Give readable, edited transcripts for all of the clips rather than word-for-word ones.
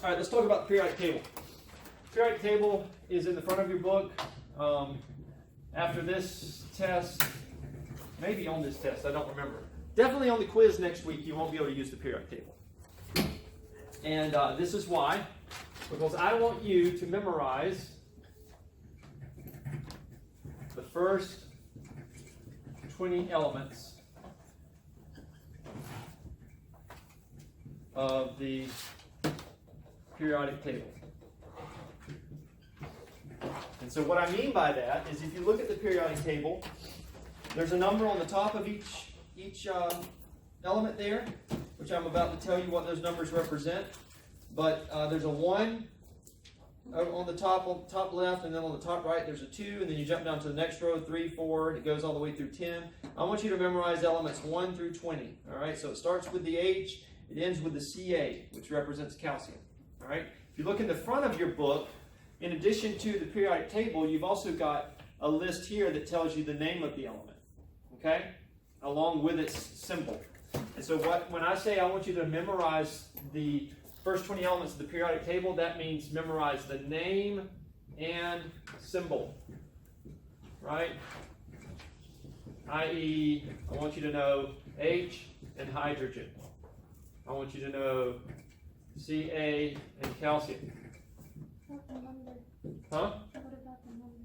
All right, let's talk about the periodic table. Periodic table is in the front of your book. After this test, maybe on this test, I don't remember. Definitely on the quiz next week, you won't be able to use the periodic table. And this is why. Because I want you to memorize the first 20 elements of the periodic table. And so what I mean by that is if you look at the periodic table, there's a number on the top of each element there, which I'm about to tell you what those numbers represent. But there's a 1 on the top left, and then on the top right there's a 2, and then you jump down to the next row, 3, 4, and it goes all the way through 10. I want you to memorize elements 1 through 20. All right, so it starts with the H, it ends with the Ca, which represents calcium. All right, if you look in the front of your book, in addition to the periodic table, you've also got a list here that tells you the name of the element, okay, along with its symbol. And so when I say I want you to memorize the first 20 elements of the periodic table, that means memorize the name and symbol, right? I.e., I want you to know H and hydrogen. I want you to know Ca and calcium. What the number? Huh? What about the number?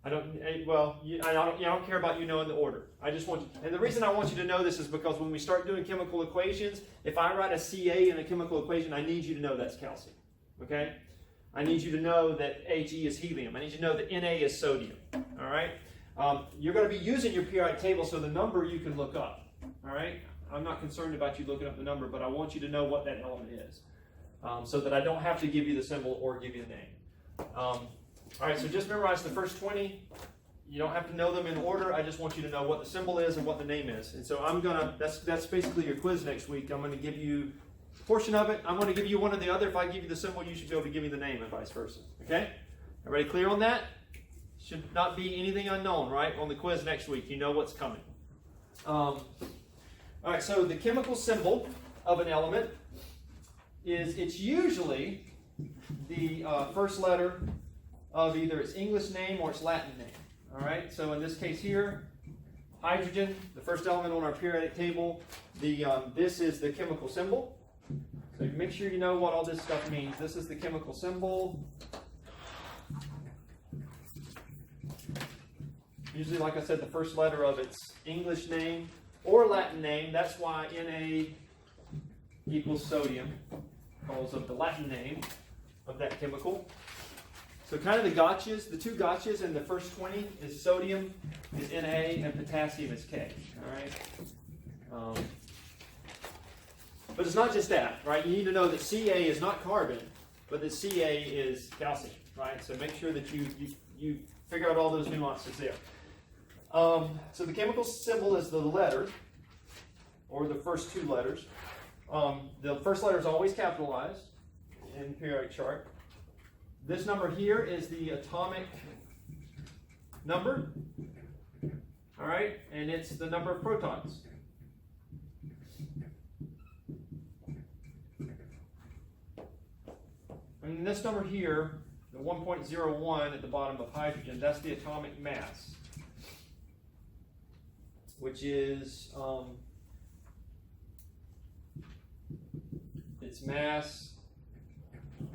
I don't care about you knowing the order. I just want you, and the reason I want you to know this is because when we start doing chemical equations, if I write a Ca in a chemical equation, I need you to know that's calcium. Okay? I need you to know that He is helium. I need you to know that Na is sodium. All right? You're going to be using your periodic table, so the number you can look up. All right? I'm not concerned about you looking up the number, but I want you to know what that element is, so that I don't have to give you the symbol or give you the name. All right, so just memorize the first 20. You don't have to know them in order. I just want you to know what the symbol is and what the name is. And so that's basically your quiz next week. I'm going to give you a portion of it. I'm going to give you one or the other. If I give you the symbol, you should be able to give me the name and vice versa. Okay? Everybody clear on that? Should not be anything unknown, right? On the quiz next week, you know what's coming. All right, so the chemical symbol of an element it's usually the first letter of either its English name or its Latin name. All right, so in this case here, hydrogen, the first element on our periodic table, this is the chemical symbol. So make sure you know what all this stuff means. This is the chemical symbol. Usually, like I said, the first letter of its English name or Latin name. That's why Na equals sodium, because of the Latin name of that chemical. So kind of the gotchas, the two gotchas in the first 20 is sodium is Na and potassium is K. All right. But it's not just that, right? You need to know that Ca is not carbon, but that Ca is calcium, right? So make sure that you figure out all those nuances there. So the chemical symbol is the letter, or the first two letters. The first letter is always capitalized in the periodic chart. This number here is the atomic number, all right, and it's the number of protons. And this number here, the 1.01 at the bottom of hydrogen, that's the atomic mass, which is its mass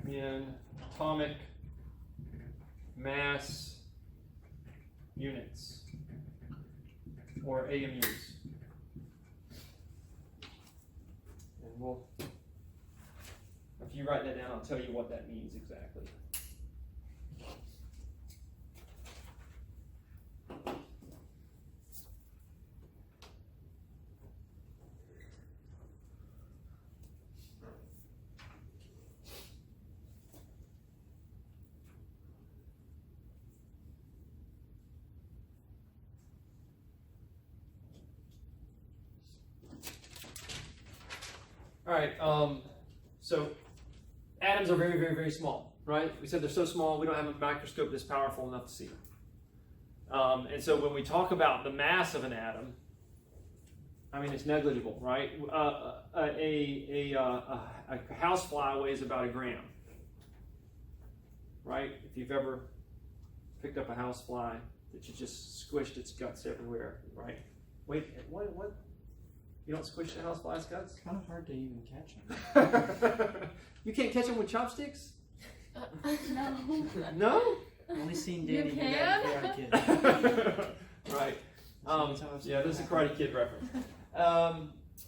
in atomic mass units, or AMUs. And if you write that down, I'll tell you what that means exactly. All right, so atoms are very, very, very small, right? We said they're so small, we don't have a microscope that's powerful enough to see them. And so when we talk about the mass of an atom, I mean, it's negligible, right? A housefly weighs about a gram, right? If you've ever picked up a housefly that you just squished its guts everywhere, right? Wait, what? You don't squish the housefly's guts? It's kind of hard to even catch them. You can't catch them with chopsticks? No. No? Only seen You Danny do can? that in Karate Kid. Right. That's how I've seen Yeah, it this is a happen. Karate Kid reference.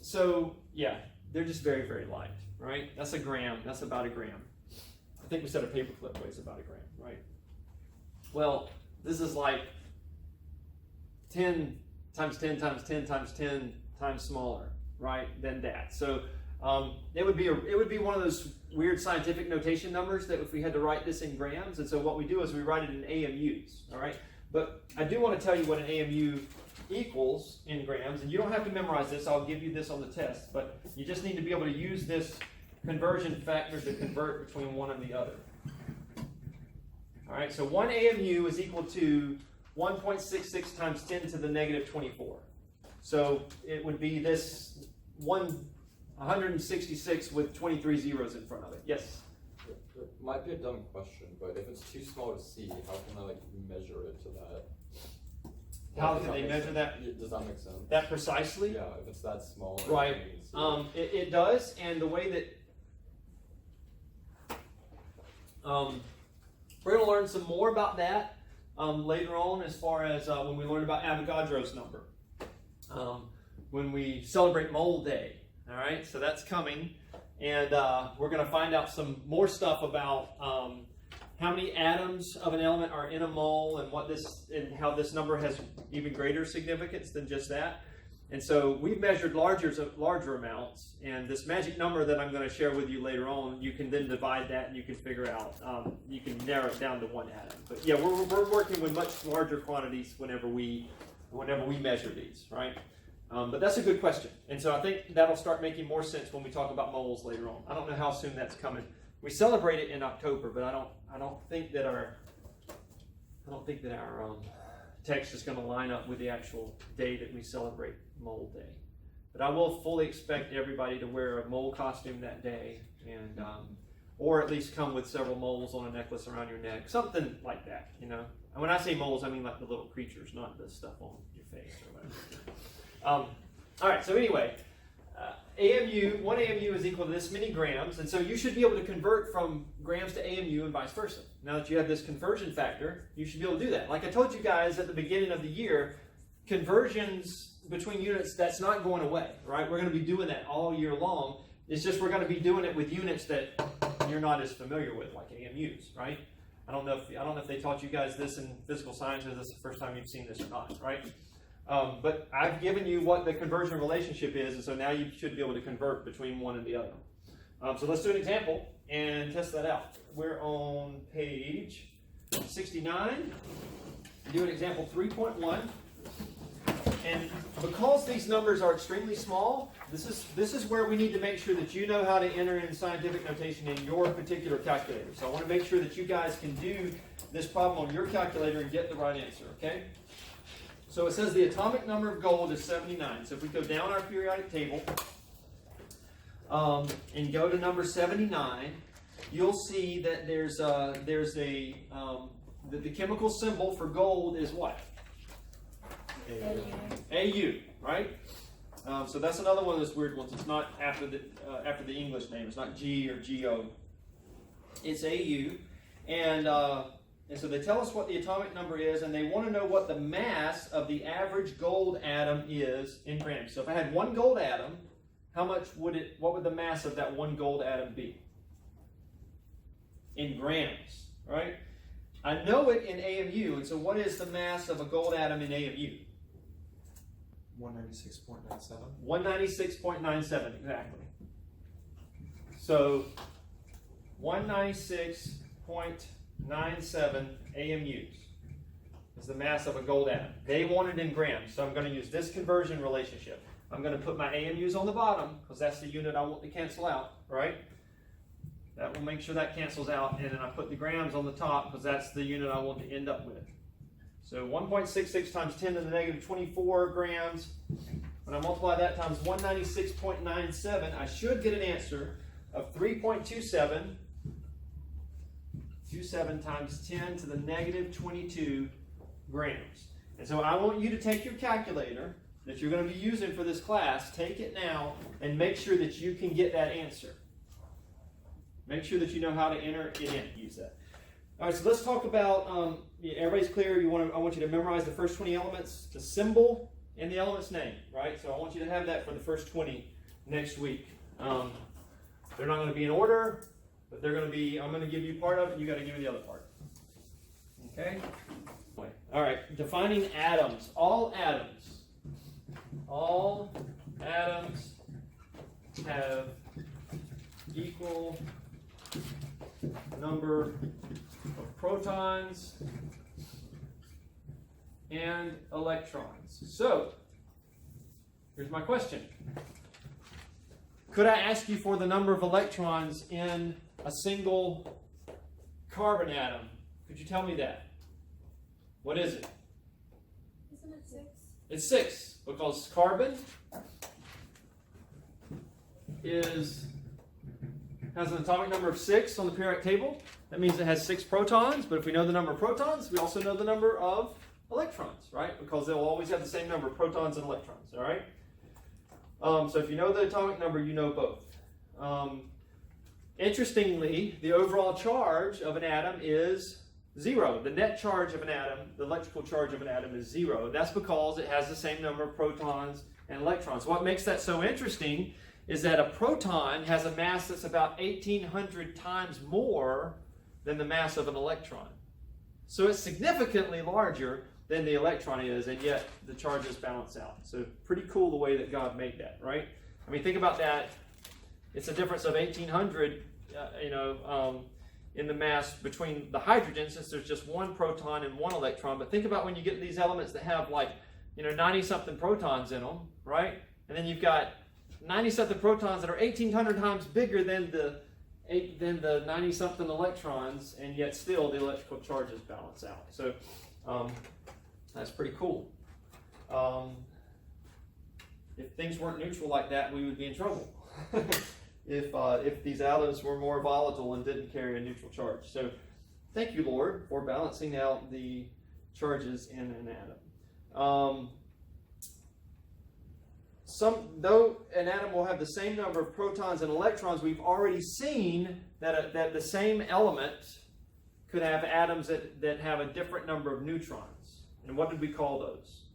So, yeah, they're just very, very light, right? That's a gram. That's about a gram. I think we said a paperclip weighs about a gram, right? Well, this is like 10 times 10 times 10 times 10 times smaller, right, than that. So it would be one of those weird scientific notation numbers that if we had to write this in grams, and so what we do is we write it in AMUs, all right? But I do want to tell you what an AMU equals in grams, and you don't have to memorize this. I'll give you this on the test, but you just need to be able to use this conversion factor to convert between one and the other. All right, so 1 AMU is equal to 1.66 times 10 to the negative 24. So it would be this 166 with 23 zeros in front of it. Yes? It might be a dumb question, but if it's too small to see, how can I measure it to that? How Does can they make measure sense? that? Yeah, does that make sense? That precisely? Yeah, if it's that small. I Right. can't even see it. It does, and the way that we're going to learn some more about that later on, as far as when we learn about Avogadro's number, when we celebrate Mole Day. All right, so that's coming, and we're going to find out some more stuff about how many atoms of an element are in a mole, and how this number has even greater significance than just that. And so we've measured larger amounts, and this magic number that I'm going to share with you later on, you can then divide that and you can figure out, you can narrow it down to one atom. But yeah, we're working with much larger quantities whenever we measure these, right? But that's a good question. And so I think that'll start making more sense when we talk about moles later on. I don't know how soon that's coming. We celebrate it in October, but I don't think that our text is going to line up with the actual day that we celebrate Mole Day. But I will fully expect everybody to wear a mole costume that day, and or at least come with several moles on a necklace around your neck, something like that, you know. And when I say moles, I mean like the little creatures, not the stuff on your face or whatever. All right, so anyway, one AMU is equal to this many grams, and so you should be able to convert from grams to AMU and vice versa. Now that you have this conversion factor, you should be able to do that. Like I told you guys at the beginning of the year, conversions between units, that's not going away, right? We're going to be doing that all year long. It's just we're going to be doing it with units that you're not as familiar with, like AMUs, right? I don't know if they taught you guys this in physical sciences. This is the first time you've seen this or not, right? But I've given you what the conversion relationship is, and so now you should be able to convert between one and the other. So let's do an example and test that out. We're on page 69. Do an example 3.1. And because these numbers are extremely small, this is where we need to make sure that you know how to enter in scientific notation in your particular calculator. So I want to make sure that you guys can do this problem on your calculator and get the right answer, okay? So it says the atomic number of gold is 79. So if we go down our periodic table and go to number 79, you'll see that the chemical symbol for gold is what? AU, right? So that's another one of those weird ones. It's not after the English name. It's not G or GO. It's AU, and so they tell us what the atomic number is, and they want to know what the mass of the average gold atom is in grams. So if I had one gold atom, what would the mass of that one gold atom be? In grams, right? I know it in AMU, and so what is the mass of a gold atom in AMU? 196.97. 196.97, exactly. So 196.97 AMUs is the mass of a gold atom. They want it in grams, so I'm going to use this conversion relationship. I'm going to put my AMUs on the bottom because that's the unit I want to cancel out, right? That will make sure that cancels out, and then I put the grams on the top because that's the unit I want to end up with. So 1.66 times 10 to the negative 24 grams. when I multiply that times 196.97, I should get an answer of 3.27. 27 times 10 to the negative 22 grams. And so I want you to take your calculator that you're going to be using for this class, take it now, and make sure that you can get that answer. Make sure that you know how to enter it in. Use that. All right, so let's talk about, everybody's clear, I want you to memorize the first 20 elements, the symbol, and the element's name, right? So I want you to have that for the first 20 next week. They're not going to be in order, but they're going to be, I'm going to give you part of it, you got to give me the other part. Okay? All right, defining atoms. All atoms have equal number of protons and electrons. So, here's my question. Could I ask you for the number of electrons in a single carbon atom? Could you tell me that? What is it? Isn't it 6? It's 6, because carbon has an atomic number of 6 on the periodic table. That means it has 6 protons, but if we know the number of protons, we also know the number of electrons, right? Because they'll always have the same number of protons and electrons, all right? So if you know the atomic number, you know both. Interestingly, the overall charge of an atom is 0. The net charge of an atom, the electrical charge of an atom is 0. That's because it has the same number of protons and electrons. What makes that so interesting is that a proton has a mass that's about 1,800 times more than the mass of an electron. So it's significantly larger than the electron is, and yet the charges balance out. So pretty cool the way that God made that, right? I mean, think about that. It's a difference of 1,800, in the mass between the hydrogen, since there's just one proton and one electron. But think about when you get these elements that have 90-something protons in them, right? And then you've got 90-something protons that are 1,800 times bigger than the 90-something electrons, and yet still the electrical charges balance out. So that's pretty cool. If things weren't neutral like that, we would be in trouble. If these atoms were more volatile and didn't carry a neutral charge. So thank you, Lord, for balancing out the charges in an atom. Though an atom will have the same number of protons and electrons, we've already seen that the same element could have atoms that have a different number of neutrons. And what did we call those?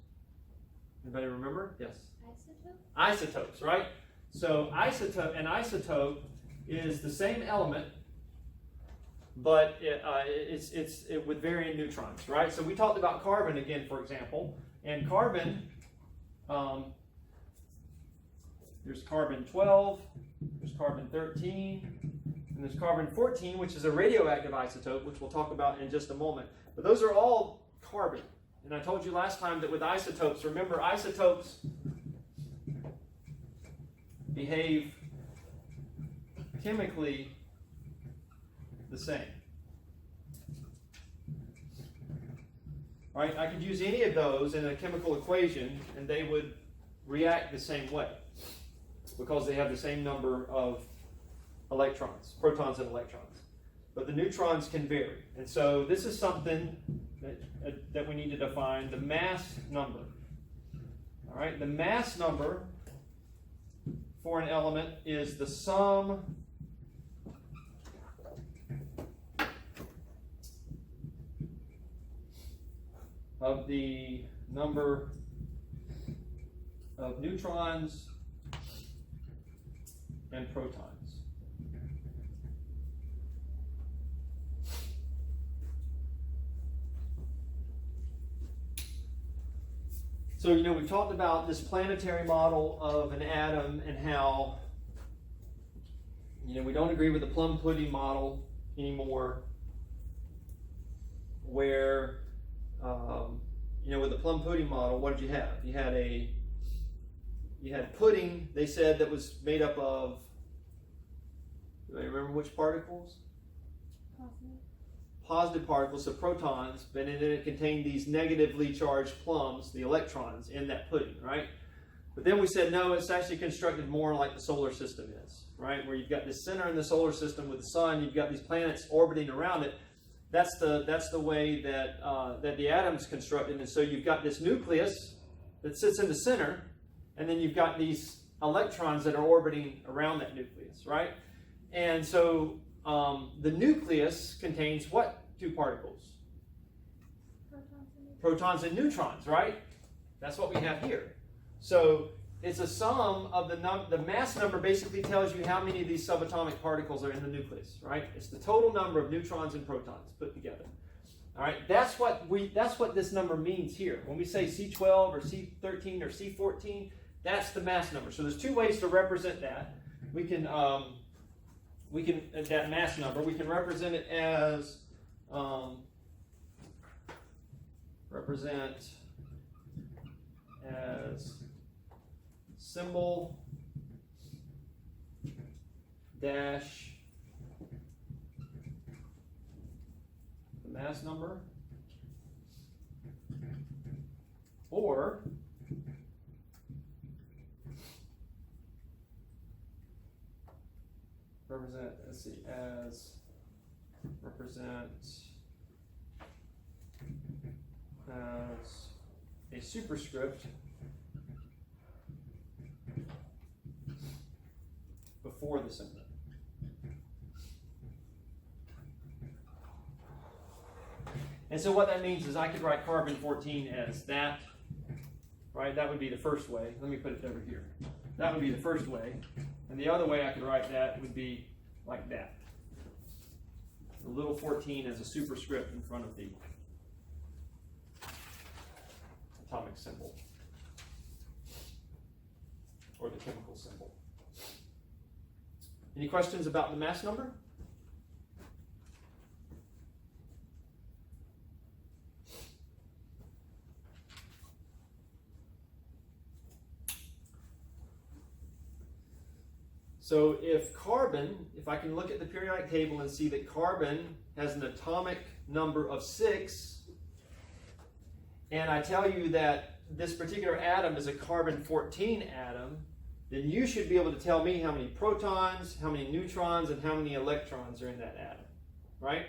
Anybody remember? Yes? Isotope? Isotopes, right? So an isotope is the same element, but it's with varying neutrons, right? So we talked about carbon again, for example, and carbon, there's carbon 12, there's carbon 13, and there's carbon 14, which is a radioactive isotope, which we'll talk about in just a moment. But those are all carbon. And I told you last time that with isotopes, remember, isotopes behave chemically the same. Right? I could use any of those in a chemical equation and they would react the same way because they have the same number of electrons, protons and electrons. But the neutrons can vary. And so this is something that we need to define, the mass number. All right, the mass number for an element is the sum of the number of neutrons and protons. So, we've talked about this planetary model of an atom and how, we don't agree with the plum pudding model anymore, where, with the plum pudding model, what did you have? You had pudding, they said, that was made up of, do I remember which particles? Positive particles, so protons, but then it contained these negatively charged plums, the electrons, in that pudding, right? But then we said, no, it's actually constructed more like the solar system is, right? Where you've got this center in the solar system with the sun, you've got these planets orbiting around it. That's the way that, that the atom's constructed. And so you've got this nucleus that sits in the center, and then you've got these electrons that are orbiting around that nucleus, right? And so the nucleus contains what two particles? Protons and neutrons, right? That's what we have here. So it's a sum of the mass number basically tells you how many of these subatomic particles are in the nucleus, right? It's the total number of neutrons and protons put together. All right, that's what this number means here. When we say C12 or C13 or C14, that's the mass number. So there's two ways to represent that. We can that mass number, we can represent it as symbol dash the mass number, or represent as a superscript before the symbol. And so what that means is I could write carbon 14 as that, right? That would be the first way. Let me put it over here. That would be the first way. And the other way I could write that would be like that. The little 14 as a superscript in front of the atomic symbol, or the chemical symbol. Any questions about the mass number? So if I can look at the periodic table and see that carbon has an atomic number of 6, and I tell you that this particular atom is a carbon 14 atom, then you should be able to tell me how many protons, how many neutrons, and how many electrons are in that atom, right?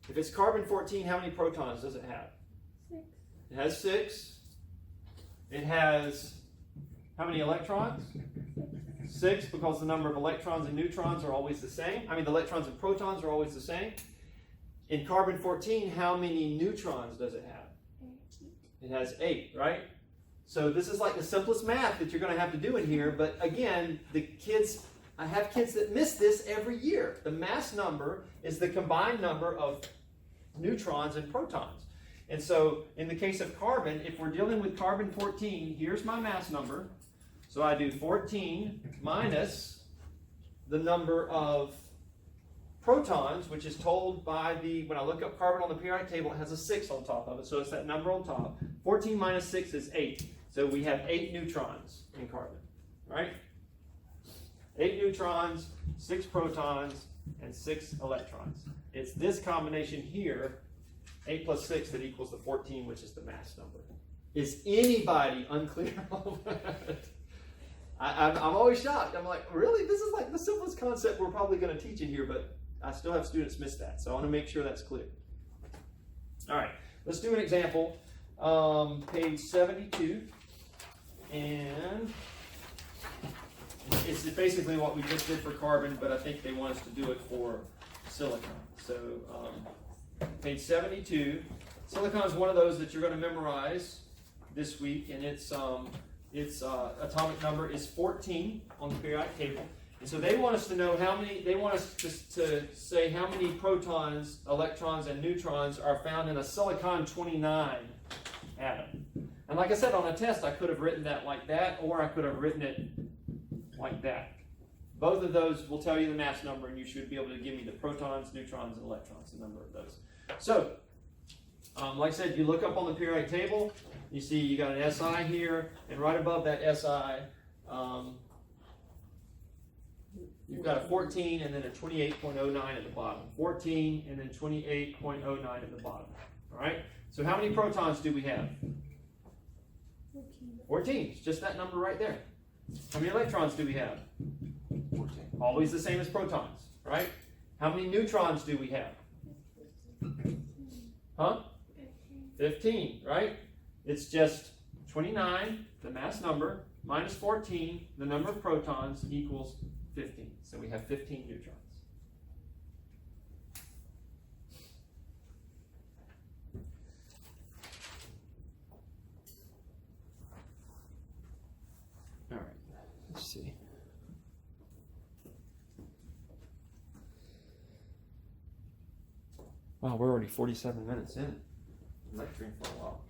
If it's carbon 14, how many protons does it have? 6. It has 6. It has how many electrons? 6, because the number of electrons and neutrons are always the same. I mean, the electrons and protons are always the same. In carbon 14, how many neutrons does it have? 8. It has 8, right? So this is like the simplest math that you're going to have to do in here. But again, I have kids that miss this every year. The mass number is the combined number of neutrons and protons. And so in the case of carbon, if we're dealing with carbon 14, here's my mass number. So I do 14 minus the number of protons, which is told by when I look up carbon on the periodic table, it has a 6 on top of it. So it's that number on top. 14 minus 6 is 8. So we have 8 neutrons in carbon, right? 8 neutrons, 6 protons, and 6 electrons. It's this combination here, 8 plus 6, that equals the 14, which is the mass number. Is anybody unclear on that? I'm always shocked. I'm like, really? This is like the simplest concept we're probably going to teach in here, but I still have students miss that. So I want to make sure that's clear. All right, let's do an example. Page 72. And it's basically what we just did for carbon, but I think they want us to do it for silicon. So page 72. Silicon is one of those that you're going to memorize this week, and its atomic number is 14 on the periodic table. And so they want us to know they want us to say how many protons, electrons, and neutrons are found in a silicon 29 atom. And like I said, on a test, I could have written that like that, or I could have written it like that. Both of those will tell you the mass number, and you should be able to give me the protons, neutrons, and electrons, the number of those. So, like I said, you look up on the periodic table, you see you got an SI here, and right above that SI, you've got a 14 and then a 28.09 at the bottom. 14 and then 28.09 at the bottom. All right? So how many protons do we have? 14. It's just that number right there. How many electrons do we have? 14. Always the same as protons, right? How many neutrons do we have? Huh? 15, right? It's just 29, the mass number, minus 14, the number of protons, equals 15. So we have 15 neutrons. All right, let's see. Wow, we're already 47 minutes in. Lecturing for a while.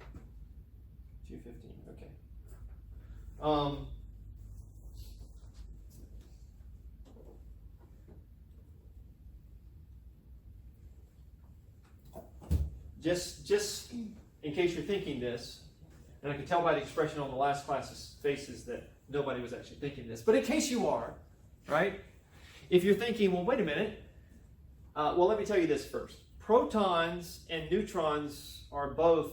2:15. Okay. Just in case you're thinking this, and I can tell by the expression on the last class's faces that nobody was actually thinking this, but in case you are, right? If you're thinking, well, wait a minute. Well, let me tell you this first. Protons and neutrons are both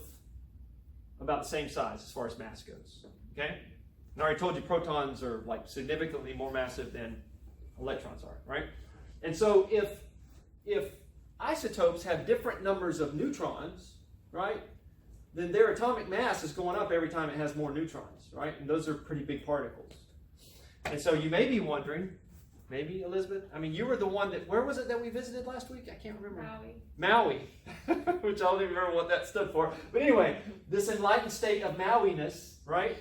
about the same size as far as mass goes. Okay? And I already told you protons are like significantly more massive than electrons are, right? And so if isotopes have different numbers of neutrons, right, then their atomic mass is going up every time it has more neutrons, right? And those are pretty big particles. And so you may be wondering, maybe Elizabeth, I mean, you were the one that, where was it that we visited last week? I can't remember. Maui, which I don't even remember what that stood for. But anyway, this enlightened state of Mauiness, right?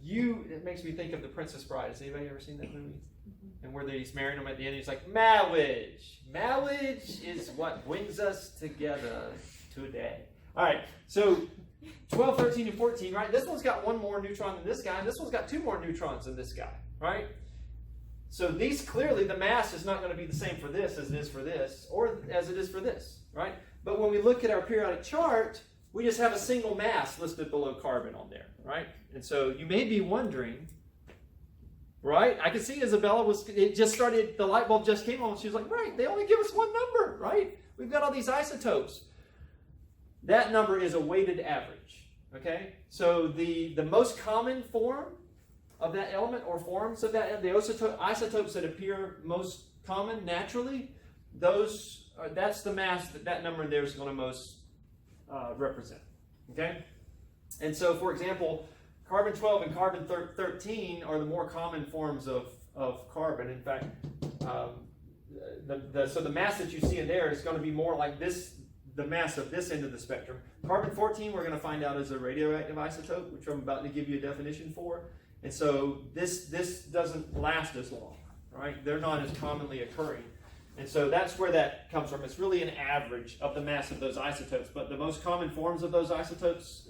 It makes me think of The Princess Bride. Has anybody ever seen that movie? And where he's marrying them at the end, he's like, marriage. Marriage is what brings us together today. All right, so 12, 13, and 14, right? This one's got one more neutron than this guy, and this one's got two more neutrons than this guy, right? So these, clearly, the mass is not going to be the same for this as it is for this, or as it is for this, right? But when we look at our periodic chart, we just have a single mass listed below carbon on there, right? And so you may be wondering, right? I can see Isabella the light bulb just came on. She was like, right, they only give us one number, right? We've got all these isotopes. That number is a weighted average, okay? So the most common form of that element, or forms of that, the isotopes that appear most common naturally, that's the mass that number there is going to most represent, okay? And so, for example, carbon-12 and carbon-13 are the more common forms of carbon. In fact, so the mass that you see in there is going to be more like this, the mass of this end of the spectrum. Carbon-14 we're going to find out is a radioactive isotope, which I'm about to give you a definition for. And so this doesn't last as long, right? They're not as commonly occurring. And so that's where that comes from. It's really an average of the mass of those isotopes. But the most common forms of those isotopes,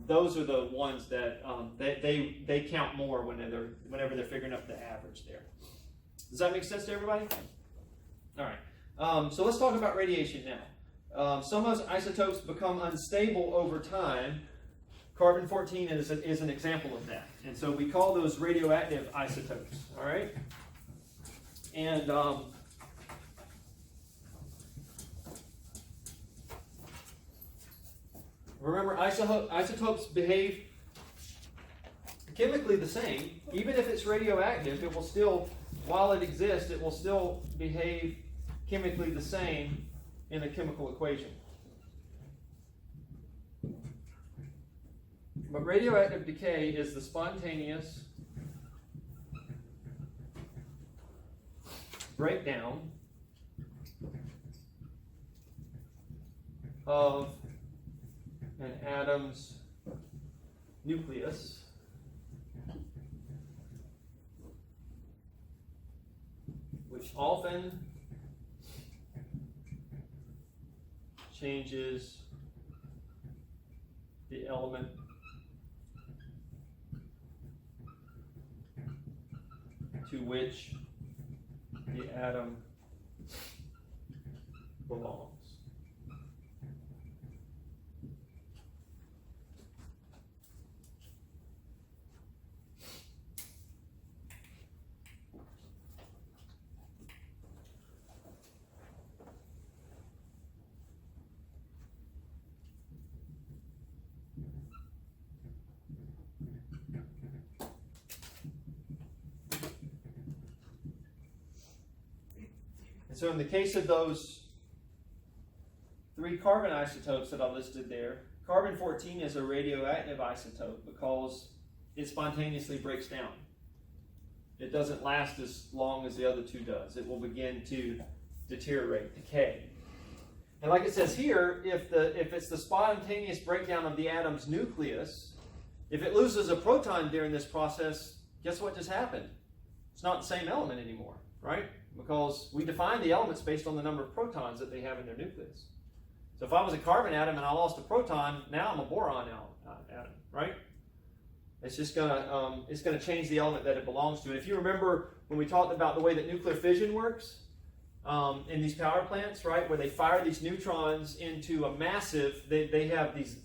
those are the ones that they count more whenever they're figuring out the average there. Does that make sense to everybody? All right. So let's talk about radiation now. Some of those isotopes become unstable over time. Carbon-14 is an example of that. And so we call those radioactive isotopes. All right? And remember, isotopes behave chemically the same. Even if it's radioactive, it will still, while it exists, it will still behave chemically the same in a chemical equation. But radioactive decay is the spontaneous breakdown of an atom's nucleus which often changes the element to which the atom belongs. And so in the case of those 3 carbon isotopes that I listed there, carbon-14 is a radioactive isotope because it spontaneously breaks down. It doesn't last as long as the other 2 does. It will begin to deteriorate, decay. And like it says here, if it's the spontaneous breakdown of the atom's nucleus, if it loses a proton during this process, guess what just happened? It's not the same element anymore, right? Because we define the elements based on the number of protons that they have in their nucleus. So if I was a carbon atom and I lost a proton, now I'm a boron atom, right? It's just gonna change the element that it belongs to. And if you remember when we talked about the way that nuclear fission works in these power plants, right, where they fire these neutrons into a massive, they have these,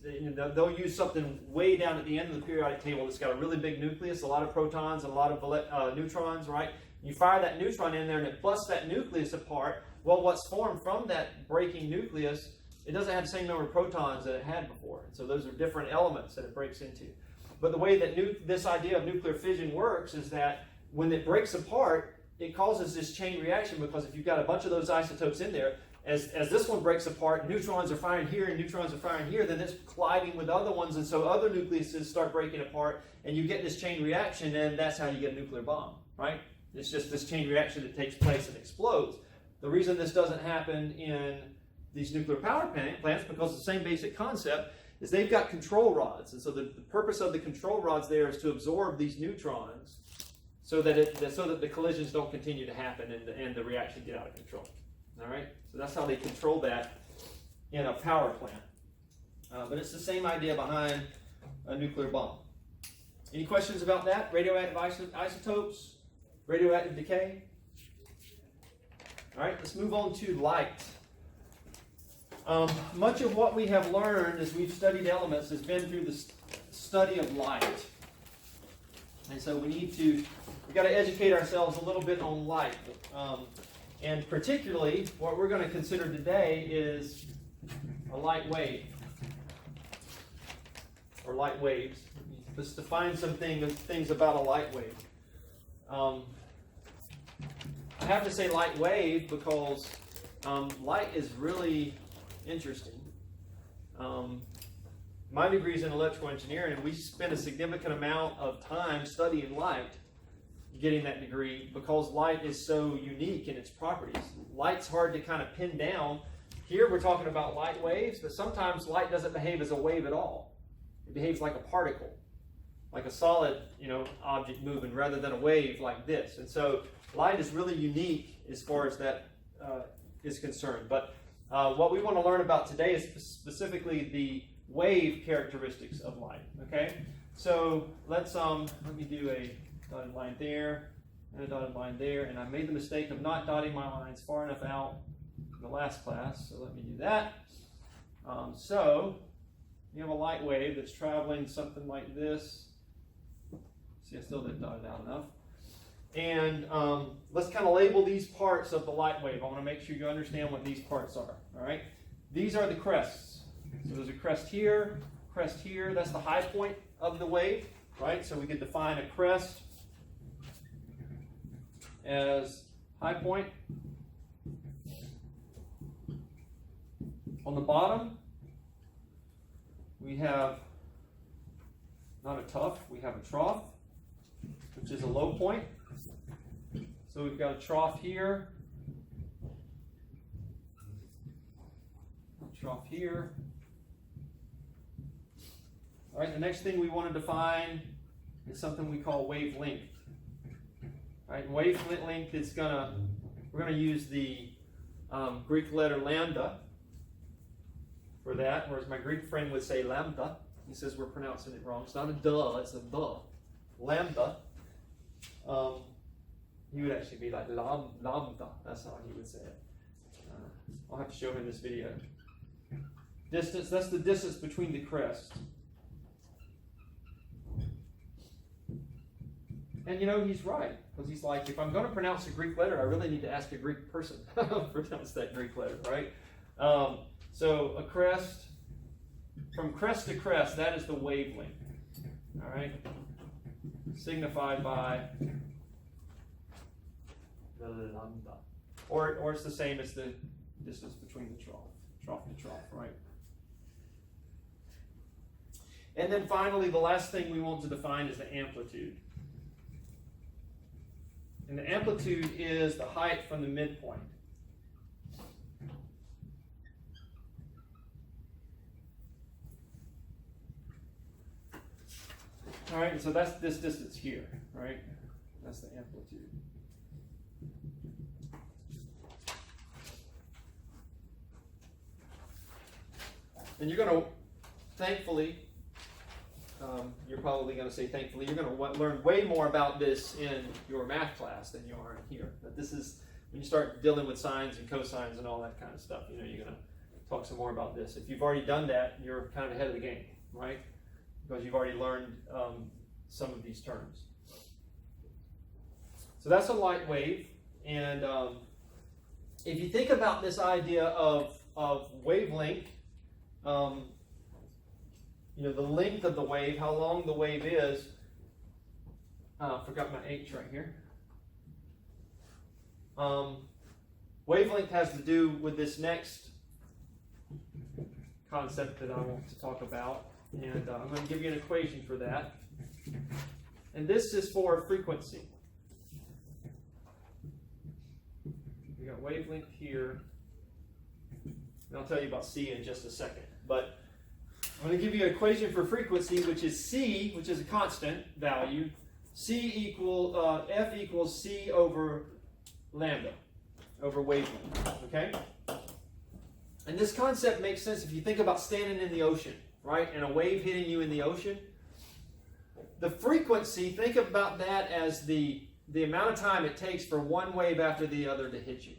they'll use something way down at the end of the periodic table that's got a really big nucleus, a lot of protons, and a lot of neutrons, right? You fire that neutron in there and it busts that nucleus apart. Well, what's formed from that breaking nucleus, it doesn't have the same number of protons that it had before. And so those are different elements that it breaks into. But the way that this idea of nuclear fission works is that when it breaks apart, it causes this chain reaction, because if you've got a bunch of those isotopes in there, as this one breaks apart, neutrons are firing here and neutrons are firing here, then it's colliding with other ones, and so other nucleuses start breaking apart, and you get this chain reaction, and that's how you get a nuclear bomb, right? It's just this chain reaction that takes place and explodes. The reason this doesn't happen in these nuclear power plants, because the same basic concept, is they've got control rods, and so the purpose of the control rods there is to absorb these neutrons so that the collisions don't continue to happen and the reaction get out of control. All right, so that's how they control that in a power plant. But it's the same idea behind a nuclear bomb. Any questions about that? Radioactive isotopes, radioactive decay. All right, let's move on to light. Much of what we have learned as we've studied elements has been through the study of light. And so we've got to educate ourselves a little bit on light. And particularly, what we're going to consider today is a light wave, or light waves. Let's define some things about a light wave. I have to say light wave because light is really interesting. My degree is in electrical engineering, and we spend a significant amount of time studying light, getting that degree, because light is so unique in its properties. Light's hard to kind of pin down. Here we're talking about light waves, but sometimes light doesn't behave as a wave at all. It behaves like a particle, like a solid, object moving, rather than a wave like this. And so light is really unique as far as that is concerned. But what we want to learn about today is specifically the wave characteristics of light. Okay, so let me do a dotted line there and a dotted line there, and I made the mistake of not dotting my lines far enough out in the last class, so let me do that. So you have a light wave that's traveling something like this. See, I still didn't dot it out enough. And let's kind of label these parts of the light wave. I want to make sure you understand what these parts are. All right, these are the crests. So there's a crest here, that's the high point of the wave, right? So we could define a crest as high point. On the bottom, we have not a tuft, we have a trough, which is a low point. So we've got a trough here, a trough here. All right, the next thing we want to define is something we call wavelength. All right, wavelength is we're gonna use the Greek letter lambda for that, whereas my Greek friend would say lambda. He says we're pronouncing it wrong. It's not a duh, it's a the. Lambda. He would actually be like lambda. That's how he would say it. I'll have to show him this video. Distance, that's the distance between the crests. And he's right, because he's like, if I'm going to pronounce a Greek letter, I really need to ask a Greek person how to pronounce that Greek letter, right? So a crest, from crest to crest, that is the wavelength, all right? Signified by the lambda. or it's the same as the distance between the trough to trough, right? And then finally, the last thing we want to define is the amplitude. And the amplitude is the height from the midpoint. All right, and so that's this distance here, right? That's the amplitude. And you're going to, thankfully, you're probably going to say thankfully, you're going to learn way more about this in your math class than you are in here. But this is, when you start dealing with sines and cosines and all that kind of stuff, you know, you're going to talk some more about this. If you've already done that, you're kind of ahead of the game, right? Because you've already learned some of these terms. So that's a light wave. And if you think about this idea of wavelength, you know, the length of the wave, how long the wave is. Forgot my H right here. Wavelength has to do with this next concept that I want to talk about. And I'm going to give you an equation for that. And this is for frequency. We got wavelength here. And I'll tell you about C in just a second. But I'm going to give you an equation for frequency, which is C, which is a constant value. F equals C over lambda, over wavelength. Okay? And this concept makes sense if you think about standing in the ocean, right? And a wave hitting you in the ocean. The frequency, think about that as the amount of time it takes for one wave after the other to hit you,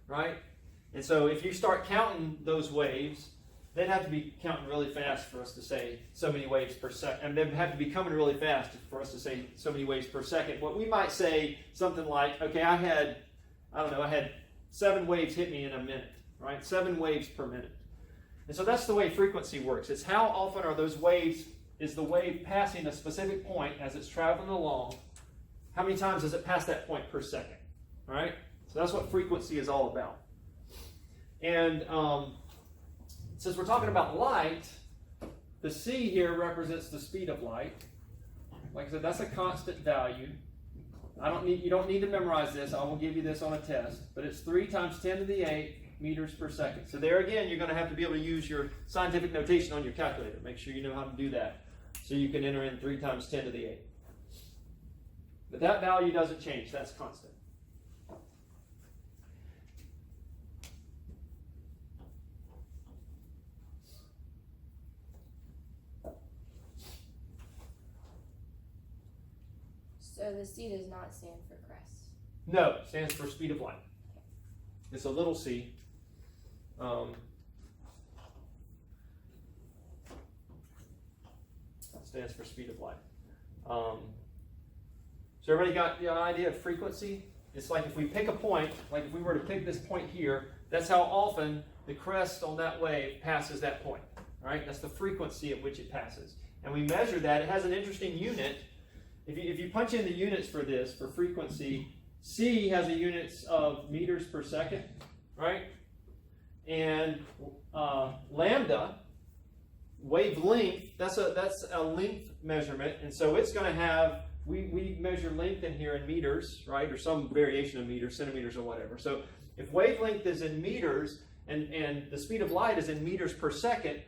right? And so if you start counting those waves, they'd have to be counting really fast for us to say so many waves per second. And they'd have to be coming really fast for us to say so many waves per second. What we might say something like, okay, I had 7 waves hit me in a minute, right? 7 waves per minute. And so that's the way frequency works. It's how often are those waves, is the wave passing a specific point as it's traveling along? How many times does it pass that point per second, all right? So that's what frequency is all about. And since we're talking about light, the C here represents the speed of light. Like I said, that's a constant value. You don't need to memorize this. I will give you this on a test. But it's 3 times 10 to the 8 meters per second. So there again, you're going to have to be able to use your scientific notation on your calculator. Make sure you know how to do that. So you can enter in 3 times 10 to the 8. But that value doesn't change. That's constant. So the C does not stand for crest. No, it stands for speed of light. It's a little c. Stands for speed of light. So everybody got the idea of frequency? It's like if we pick a point, like if we were to pick this point here, that's how often the crest on that wave passes that point. All right, that's the frequency at which it passes. And we measure that. It has an interesting unit. If you punch in the units for this, for frequency, C has a units of meters per second, right? And lambda, wavelength, that's a length measurement. And so it's going to have, we measure length in here in meters, right? Or some variation of meters, centimeters or whatever. So if wavelength is in meters and the speed of light is in meters per second,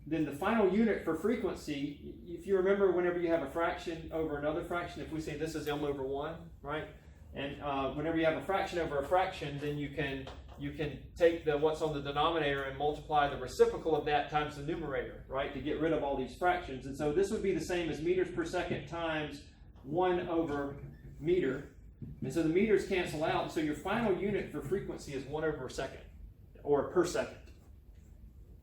then the final unit for frequency, if you remember whenever you have a fraction over another fraction, if we say this is m over 1, right? And whenever you have a fraction over a fraction, then you can take what's on the denominator and multiply the reciprocal of that times the numerator, right? To get rid of all these fractions. And so this would be the same as meters per second times 1 over meter. And so the meters cancel out. So your final unit for frequency is 1 over a second, or per second.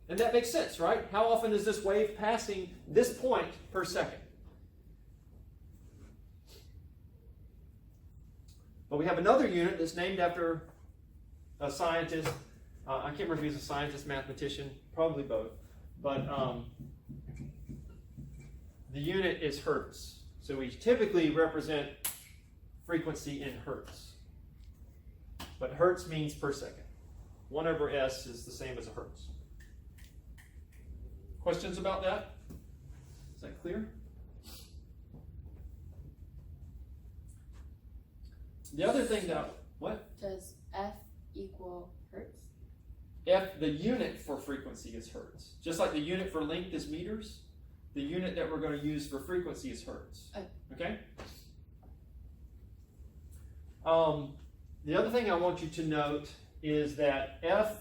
And that makes sense, right? How often is this wave passing this point per second? But we have another unit that's named after a scientist. I can't remember if he's a scientist, mathematician, probably both. But the unit is hertz. So we typically represent frequency in hertz. but hertz means per second. 1 over s is the same as a hertz. Questions about that? Is that clear? The other thing that, what? Does F equal hertz? F, the unit for frequency is hertz. Just like the unit for length is meters, the unit that we're going to use for frequency is hertz. Okay? The other thing I want you to note is that F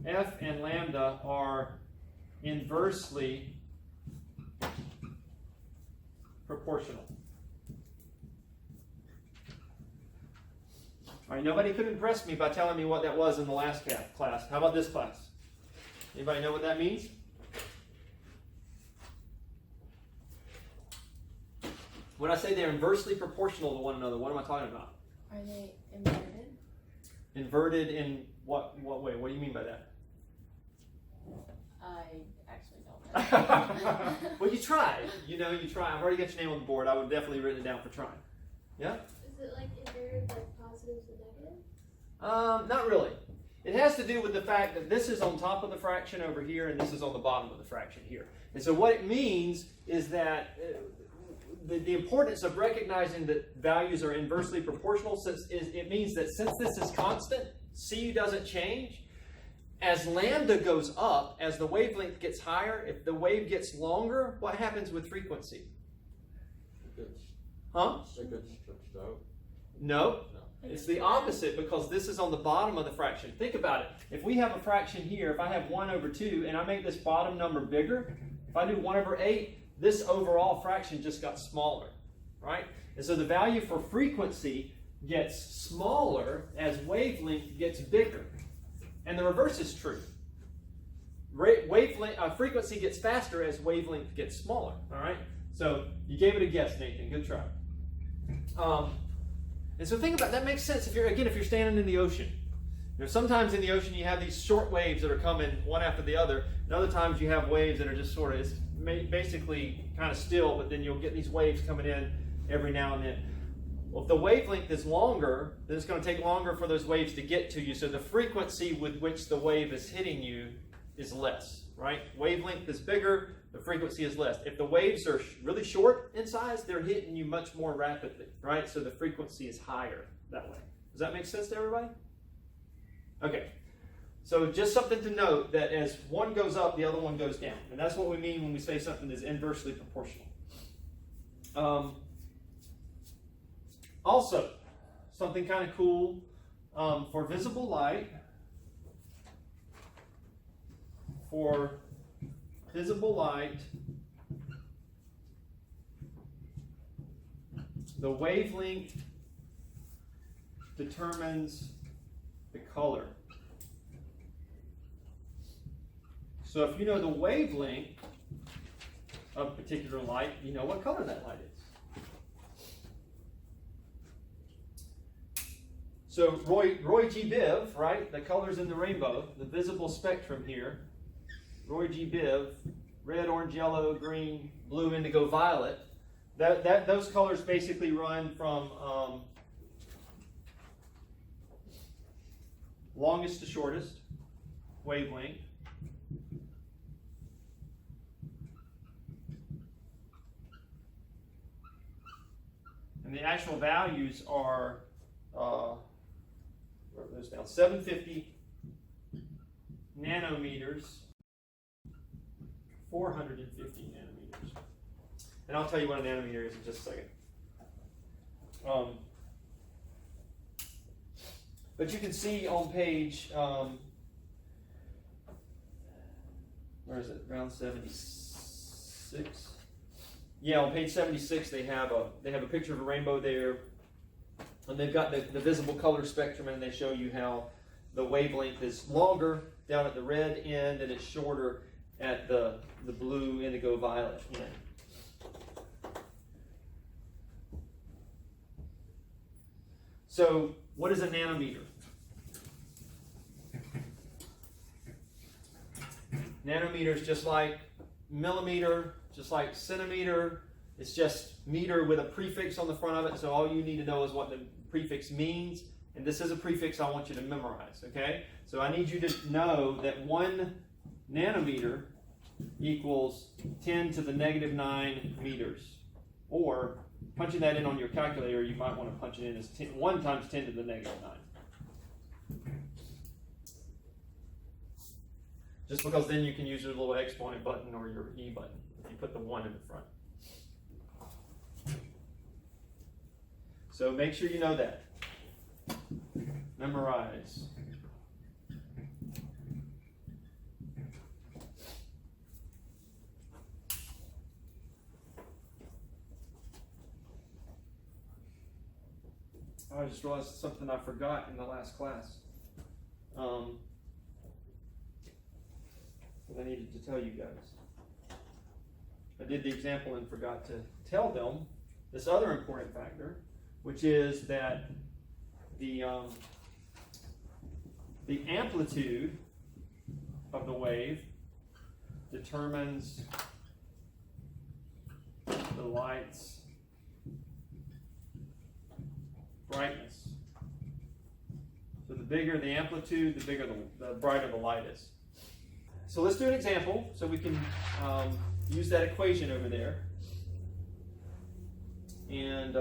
and lambda are inversely proportional. All right, nobody could impress me by telling me what that was in the last class. How about this class? Anybody know what that means? When I say they're inversely proportional to one another, what am I talking about? Are they inverted? Inverted in what way? What do you mean by that? I actually don't know. Well, you tried. You try. I've already got your name on the board. I would definitely written it down for trying. Yeah? Is it like inverted, like positives and negatives? Not really. It has to do with the fact that this is on top of the fraction over here, and this is on the bottom of the fraction here. And so what it means is that the importance of recognizing that values are inversely proportional it means that since this is constant, C doesn't change. As lambda goes up, as the wavelength gets higher, if the wave gets longer, what happens with frequency? It gets stretched out. No. It's the opposite, because this is on the bottom of the fraction. Think about it. If we have a fraction here, if I have 1 over 2, and I make this bottom number bigger, if I do 1 over 8, this overall fraction just got smaller, right? And so the value for frequency gets smaller as wavelength gets bigger. And the reverse is true. Frequency gets faster as wavelength gets smaller, all right? So you gave it a guess, Nathan. Good try. And so think about that. Makes sense if you're standing in the ocean. Sometimes in the ocean you have these short waves that are coming one after the other, and other times you have waves that are just sort of basically kind of still, but then you'll get these waves coming in every now and then. Well, if the wavelength is longer, then it's going to take longer for those waves to get to you, so the frequency with which the wave is hitting you is less, right? Wavelength is bigger, the frequency is less. If the waves are really short in size, they're hitting you much more rapidly, right? So the frequency is higher that way. Does that make sense to everybody? Okay. So just something to note, that as one goes up, the other one goes down. And that's what we mean when we say something is inversely proportional. Also, something kind of cool, for visible light, the wavelength determines the color. So if you know the wavelength of particular light, you know what color that light is. So Roy G. Biv, right? The colors in the rainbow, the visible spectrum here. Roy G. Biv, red, orange, yellow, green, blue, indigo, violet. Those colors basically run from longest to shortest wavelength. And the actual values are, write those down, 750 nanometers, 450 nanometers. And I'll tell you what a nanometer is in just a second. But you can see on page, where is it? Around 76. Yeah, on page 76 they have a picture of a rainbow there, and they've got the visible color spectrum, and they show you how the wavelength is longer down at the red end and it's shorter at the blue, indigo, violet end. So what is a nanometer? Nanometer is just like millimeter, just like centimeter. It's just meter with a prefix on the front of it, so all you need to know is what the prefix means. And this is a prefix I want you to memorize, okay? So I need you to know that 1 nanometer equals 10 to the negative 9 meters. Or punching that in on your calculator, you might want to punch it in as 1 times 10 to the negative 9. Just because then you can use your little exponent button or your E button if you put the 1 in the front. So make sure you know that. Memorize. Oh, I just realized something I forgot in the last class. That I needed to tell you guys. I did the example and forgot to tell them this other important factor, which is that the amplitude of the wave determines the light's brightness. So the bigger the amplitude, the bigger the brighter the light is. So let's do an example so we can use that equation over there. And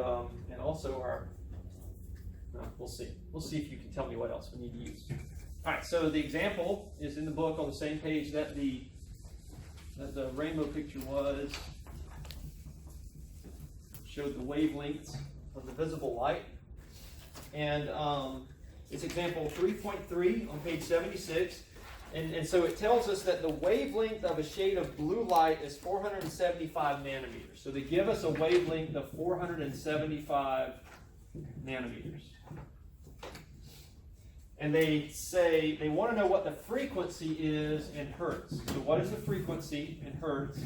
also our, we'll see. We'll see if you can tell me what else we need to use. All right, so the example is in the book on the same page that the rainbow picture was. Showed the wavelengths of the visible light. And it's example 3.3 on page 76. And so it tells us that the wavelength of a shade of blue light is 475 nanometers. So they give us a wavelength of 475 nanometers. And they say they want to know what the frequency is in hertz. So what is the frequency in hertz?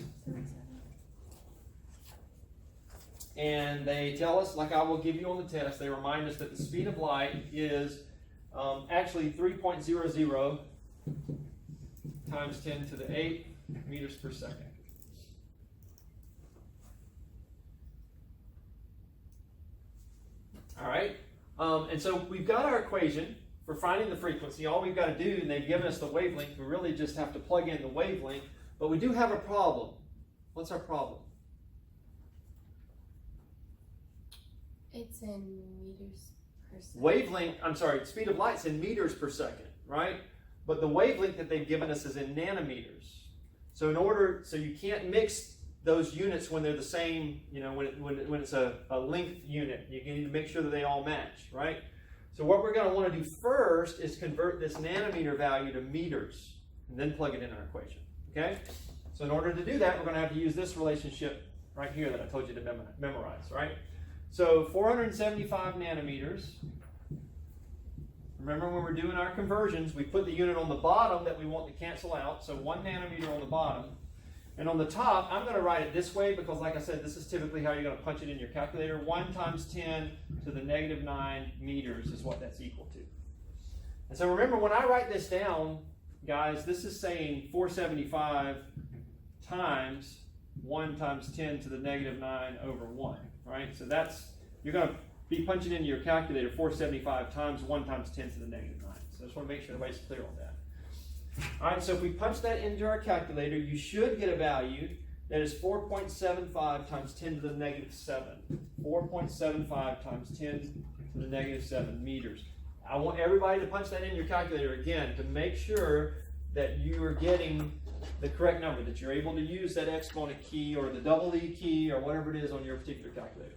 And they tell us, like I will give you on the test, they remind us that the speed of light is actually 3.00 times 10 to the 8 meters per second. All right, and so we've got our equation for finding the frequency. All we've got to do, and they've given us the wavelength, we really just have to plug in the wavelength, but we do have a problem. What's our problem? It's in meters per second. Wavelength, I'm sorry, speed of light's in meters per second, right? But the wavelength that they've given us is in nanometers. So so you can't mix those units when they're the same, you know, when it's a length unit. You need to make sure that they all match, right? So what we're going to want to do first is convert this nanometer value to meters and then plug it in our equation, okay? So in order to do that, we're going to have to use this relationship right here that I told you to memorize, right? So 475 nanometers. Remember when we're doing our conversions, we put the unit on the bottom that we want to cancel out. So 1 nanometer on the bottom. And on the top, I'm going to write it this way because, like I said, this is typically how you're going to punch it in your calculator. 1 times 10 to the negative 9 meters is what that's equal to. And so remember, when I write this down, guys, this is saying 475 times 1 times 10 to the negative 9 over 1, right? So that's, you're going to be punching into your calculator 475 times 1 times 10 to the negative 9. So I just want to make sure everybody's clear on that. All right, so if we punch that into our calculator, you should get a value that is 4.75 times 10 to the negative 7. 4.75 times 10 to the negative 7 meters. I want everybody to punch that in your calculator again to make sure that you are getting the correct number, that you're able to use that exponent key or the double E key or whatever it is on your particular calculator.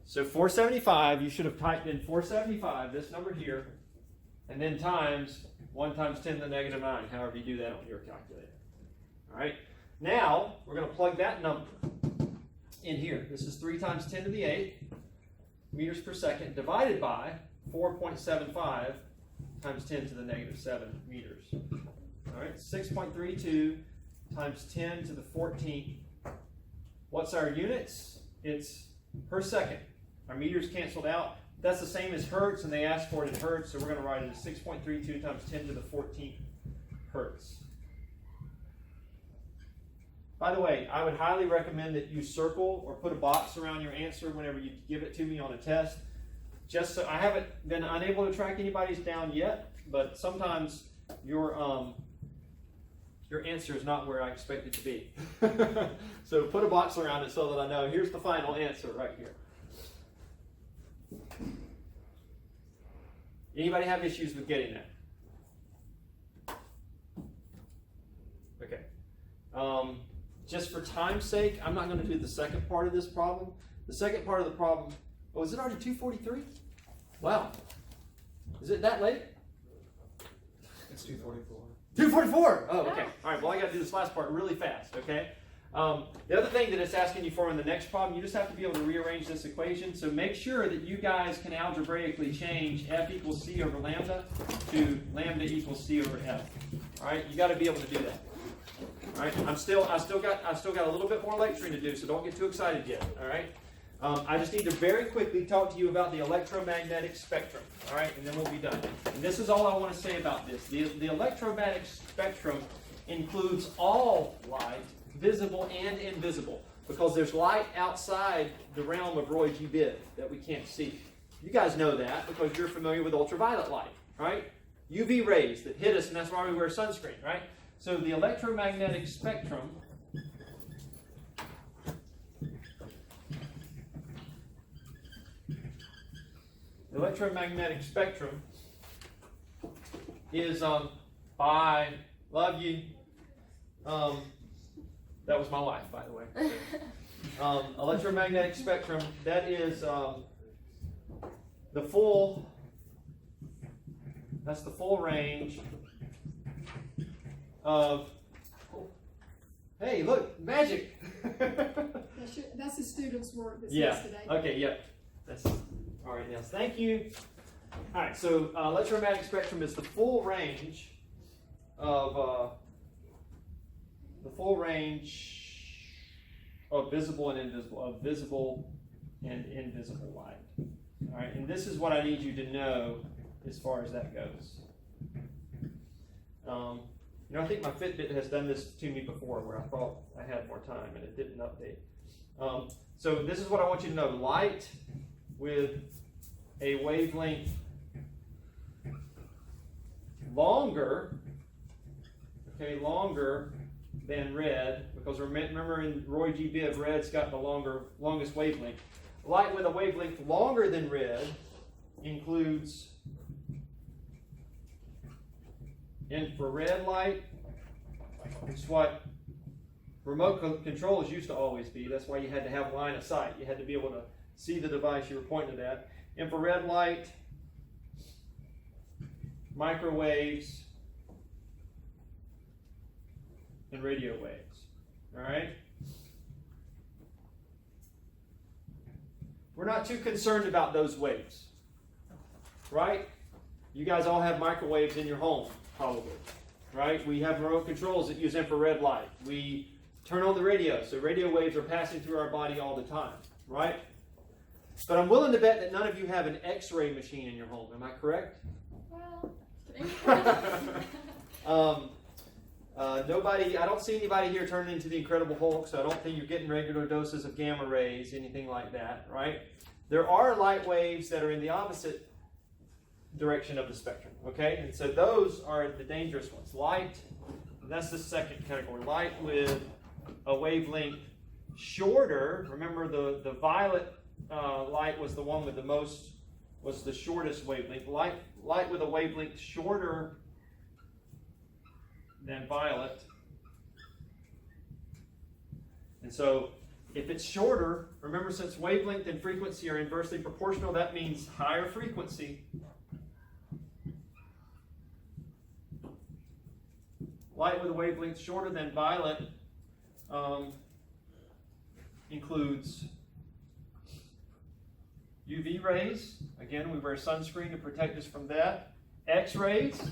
So 475, you should have typed in 475, this number here, and then times 1 times 10 to the negative 9, however you do that on your calculator. All right, now we're going to plug that number in here. This is 3 times 10 to the 8 meters per second divided by 4.75 times 10 to the negative 7 meters. All right, 6.32 times 10 to the 14th. What's our units? It's per second. Our meters canceled out. That's the same as hertz, and they asked for it in hertz, so we're going to write it as 6.32 times 10 to the 14th hertz. By the way, I would highly recommend that you circle or put a box around your answer whenever you give it to me on a test, just so I haven't been unable to track anybody's down yet, but sometimes your answer is not where I expect it to be. So put a box around it so that I know here's the final answer right here. Anybody have issues with getting that? Okay. Just for time's sake, I'm not going to do the second part of this problem. The second part of the problem, oh, is it already 2:43? Wow. Is it that late? It's 2:44. 2:44! Oh, okay. All right, well, I got to do this last part really fast, okay? The other thing that it's asking you for in the next problem, you just have to be able to rearrange this equation. So make sure that you guys can algebraically change f equals c over lambda to lambda equals c over f. All right, you got to be able to do that. All right, I still got a little bit more lecturing to do, so don't get too excited yet. All right, I just need to very quickly talk to you about the electromagnetic spectrum. All right, and then we'll be done. And this is all I want to say about this. The electromagnetic spectrum includes all light, visible and invisible, because there's light outside the realm of Roy G. Biv that we can't see. You guys know that because you're familiar with ultraviolet light, right? UV rays that hit us, and that's why we wear sunscreen, right? So the electromagnetic spectrum is bye, love you. That was my wife, by the way. Electromagnetic spectrum, that is that's the full range of, hey, look, magic. That's the student's work that's Yeah, yesterday. okay, yep. That's, all right, yes, thank you. All right, so electromagnetic spectrum is the full range of visible and invisible light. All right, and this is what I need you to know as far as that goes. You know, I think my Fitbit has done this to me before, where I thought I had more time and it didn't update. So this is what I want you to know: light with a wavelength longer than red, because remember in Roy G. Biv, red's got the longest wavelength. Light with a wavelength longer than red includes infrared light. It's what remote controls used to always be. That's why you had to have line of sight. You had to be able to see the device you were pointing at. Infrared light, microwaves, and radio waves. All right? We're not too concerned about those waves, right? You guys all have microwaves in your home, probably, right? We have remote controls that use infrared light. We turn on the radio, so radio waves are passing through our body all the time, right? But I'm willing to bet that none of you have an X-ray machine in your home. Am I correct? Well, Nobody, I don't see anybody here turning into the Incredible Hulk, so I don't think you're getting regular doses of gamma rays, anything like that, right? There are light waves that are in the opposite direction of the spectrum, okay? And so those are the dangerous ones. Light, that's the second category. Light with a wavelength shorter. Remember the violet light was the one with the shortest wavelength. Light with a wavelength shorter than violet. And so if it's shorter, remember, since wavelength and frequency are inversely proportional, that means higher frequency. Light with a wavelength shorter than violet includes UV rays. Again, we wear sunscreen to protect us from that. X-rays.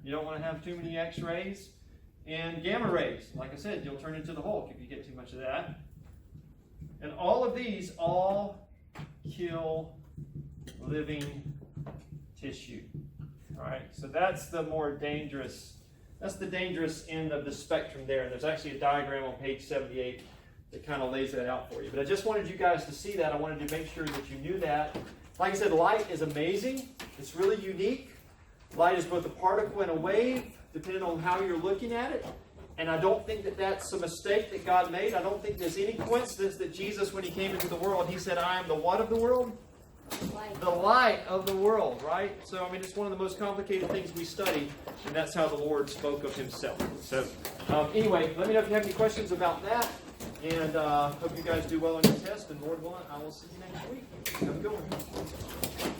You don't want to have too many X-rays. And gamma rays. Like I said, you'll turn into the Hulk if you get too much of that. And all of these all kill living tissue. All right, so that's the more dangerous, that's the dangerous end of the spectrum there. And there's actually a diagram on page 78 that kind of lays that out for you. But I just wanted you guys to see that. I wanted to make sure that you knew that. Like I said, light is amazing. It's really unique. Light is both a particle and a wave, depending on how you're looking at it. And I don't think that that's a mistake that God made. I don't think there's any coincidence that Jesus, when he came into the world, he said, I am the what of the world? Light. The light of the world, right? So, I mean, it's one of the most complicated things we study, and that's how the Lord spoke of himself. So, anyway, let me know if you have any questions about that, and hope you guys do well on your test, and Lord willing, I will see you next week. Have a good one.